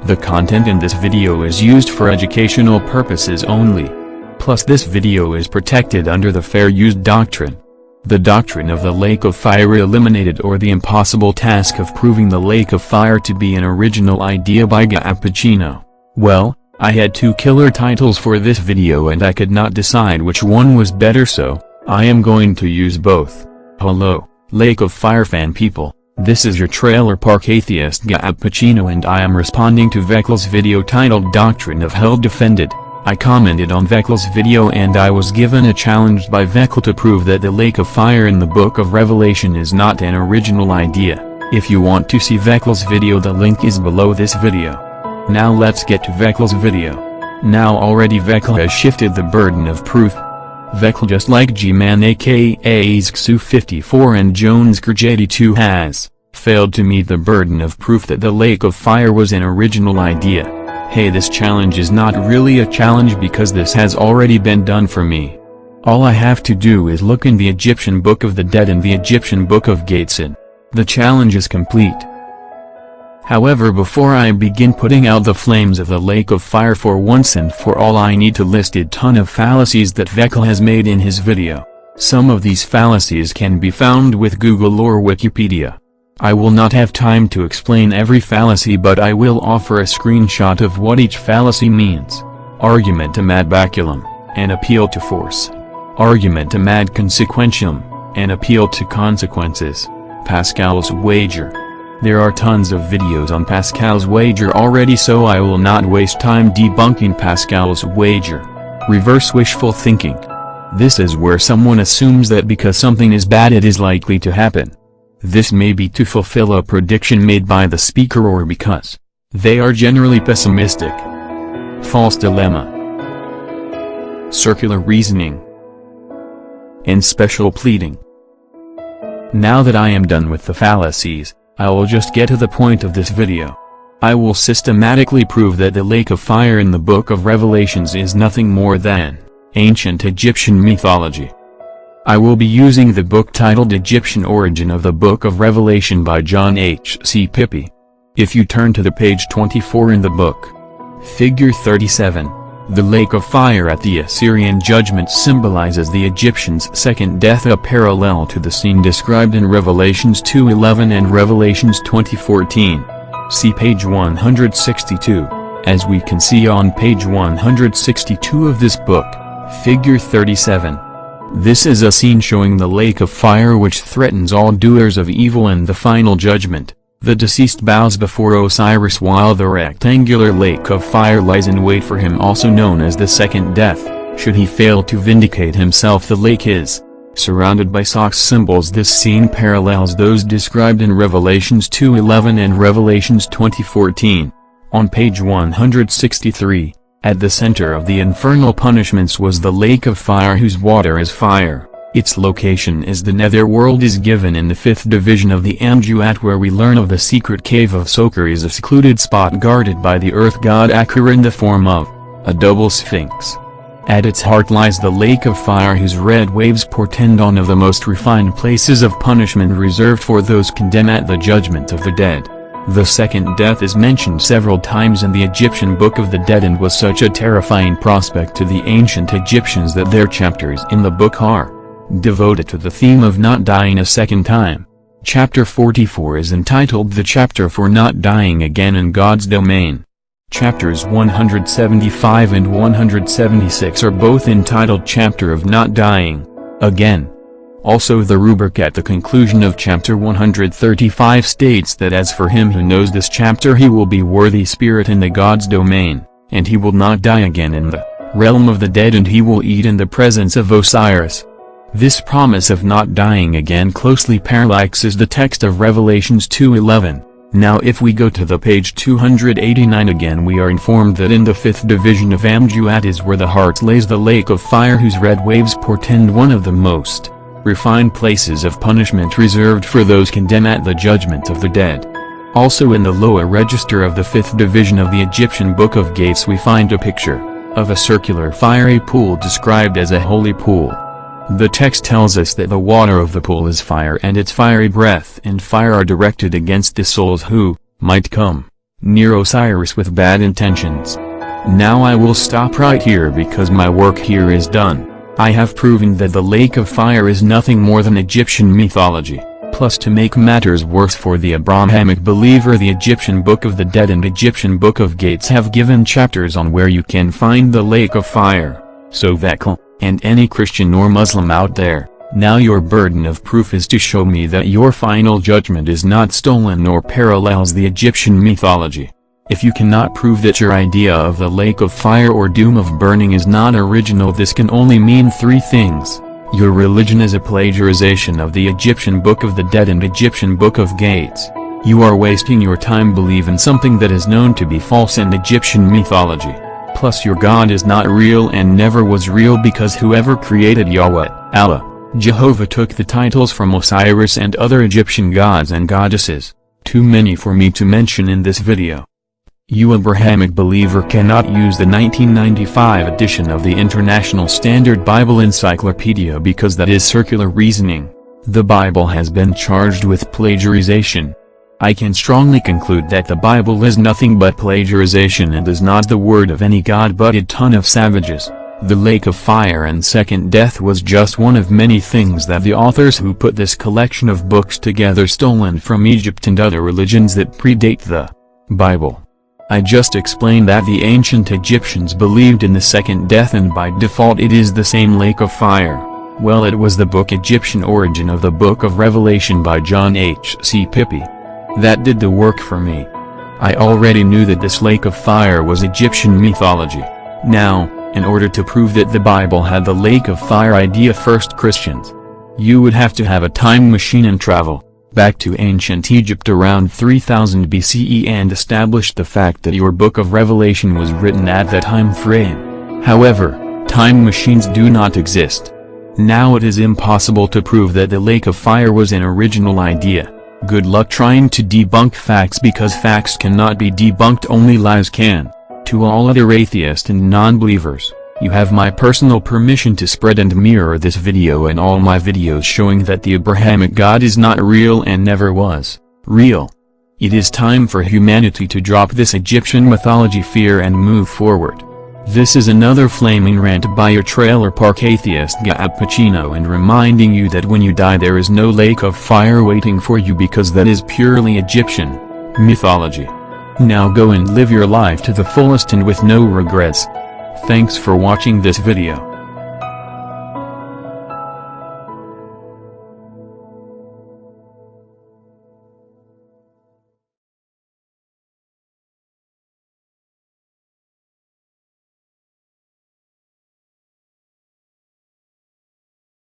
The content in this video is used for educational purposes only. Plus this video is protected under the Fair Use Doctrine. The doctrine of the lake of fire eliminated or the impossible task of proving the lake of fire to be an original idea by Pacino. Well, I had two killer titles for this video and I could not decide which one was better, so I am going to use both. Hello, Lake of Fire fan people, this is your trailer park atheist Pacino and I am responding to Veckel's video titled Doctrine of Hell Defended. I commented on Veckel's video and I was given a challenge by Veckel to prove that the lake of fire in the book of Revelation is not an original idea. If you want to see Veckel's video, the link is below this video. Now let's get to Veckel's video. Now already Veckel has shifted the burden of proof. Veckel, just like G-Man aka Xu54 and Jones J82 has failed to meet the burden of proof that the lake of fire was an original idea. Hey, this challenge is not really a challenge because this has already been done for me. All I have to do is look in the Egyptian Book of the Dead and the Egyptian Book of Gateshead. The challenge is complete. However, before I begin putting out the flames of the lake of fire for once and for all, I need to list a ton of fallacies that Veckel has made in his video. Some of these fallacies can be found with Google or Wikipedia. I will not have time to explain every fallacy, but I will offer a screenshot of what each fallacy means. Argumentum ad baculum, an appeal to force. Argumentum ad consequentium, an appeal to consequences. Pascal's wager. There are tons of videos on Pascal's wager already, so I will not waste time debunking Pascal's wager. Reverse wishful thinking. This is where someone assumes that because something is bad it is likely to happen. This may be to fulfill a prediction made by the speaker or because they are generally pessimistic. False dilemma. Circular reasoning. And special pleading. Now that I am done with the fallacies, I will just get to the point of this video. I will systematically prove that the lake of fire in the book of Revelations is nothing more than ancient Egyptian mythology. I will be using the book titled Egyptian Origin of the Book of Revelation by John H. C. Pippi. If you turn to the page 24 in the book, figure 37, the lake of fire at the Assyrian judgment symbolizes the Egyptians' second death, a parallel to the scene described in Revelations 2:11 and Revelations 20:14. See page 162. As we can see on page 162 of this book, figure 37. This is a scene showing the lake of fire which threatens all doers of evil and the final judgment. The deceased bows before Osiris while the rectangular lake of fire lies in wait for him, also known as the second death. Should he fail to vindicate himself, the lake is surrounded by sex symbols. This scene parallels those described in Revelations 2:11 and Revelations 20:14. On page 163. At the center of the infernal punishments was the lake of fire whose water is fire. Its location is the netherworld is given in the 5th division of the Amduat, where we learn of the secret cave of Sokar is a secluded spot guarded by the earth god Akher in the form of a double sphinx. At its heart lies the lake of fire whose red waves portend one of the most refined places of punishment reserved for those condemned at the judgment of the dead. The second death is mentioned several times in the Egyptian Book of the Dead and was such a terrifying prospect to the ancient Egyptians that their chapters in the book are devoted to the theme of not dying a second time. Chapter 44 is entitled The Chapter for Not Dying Again in God's Domain. Chapters 175 and 176 are both entitled Chapter of Not Dying Again. Also, the rubric at the conclusion of chapter 135 states that as for him who knows this chapter, he will be worthy spirit in the God's domain, and he will not die again in the realm of the dead, and he will eat in the presence of Osiris. This promise of not dying again closely parallaxes the text of Revelations 2:11. Now if we go to the page 289 again, we are informed that in the 5th division of Amduat is where the heart lays the lake of fire whose red waves portend one of the most refined places of punishment reserved for those condemned at the judgment of the dead. Also in the lower register of the 5th division of the Egyptian Book of Gates we find a picture of a circular fiery pool described as a holy pool. The text tells us that the water of the pool is fire, and its fiery breath and fire are directed against the souls who might come near Osiris with bad intentions. Now I will stop right here because my work here is done. I have proven that the lake of fire is nothing more than Egyptian mythology. Plus, to make matters worse for the Abrahamic believer, the Egyptian Book of the Dead and Egyptian Book of Gates have given chapters on where you can find the lake of fire. So Vekal, and any Christian or Muslim out there, now your burden of proof is to show me that your final judgment is not stolen nor parallels the Egyptian mythology. If you cannot prove that your idea of the lake of fire or doom of burning is not original, this can only mean three things. Your religion is a plagiarization of the Egyptian Book of the Dead and Egyptian Book of Gates. You are wasting your time believing something that is known to be false in Egyptian mythology. Plus, your God is not real and never was real, because whoever created Yahweh, Allah, Jehovah took the titles from Osiris and other Egyptian gods and goddesses. Too many for me to mention in this video. You Abrahamic believer cannot use the 1995 edition of the International Standard Bible Encyclopedia because that is circular reasoning. The Bible has been charged with plagiarization. I can strongly conclude that the Bible is nothing but plagiarization and is not the word of any god but a ton of savages. The lake of fire and second death was just one of many things that the authors who put this collection of books together stolen from Egypt and other religions that predate the Bible. I just explained that the ancient Egyptians believed in the second death and by default it is the same lake of fire. Well, it was the book Egyptian Origin of the Book of Revelation by John H.C. Pippi. That did the work for me. I already knew that this lake of fire was Egyptian mythology. Now, in order to prove that the Bible had the lake of fire idea, first Christians, you would have to have a time machine and travel back to ancient Egypt around 3000 BCE and establish the fact that your book of Revelation was written at that time frame. However, time machines do not exist. Now it is impossible to prove that the lake of fire was an original idea. Good luck trying to debunk facts, because facts cannot be debunked, only lies can. To all other atheists and non-believers, you have my personal permission to spread and mirror this video and all my videos showing that the Abrahamic God is not real and never was real. It is time for humanity to drop this Egyptian mythology fear and move forward. This is another flaming rant by your trailer park atheist Gab Pacino, and reminding you that when you die there is no lake of fire waiting for you, because that is purely Egyptian mythology. Now go and live your life to the fullest and with no regrets. Thanks for watching this video.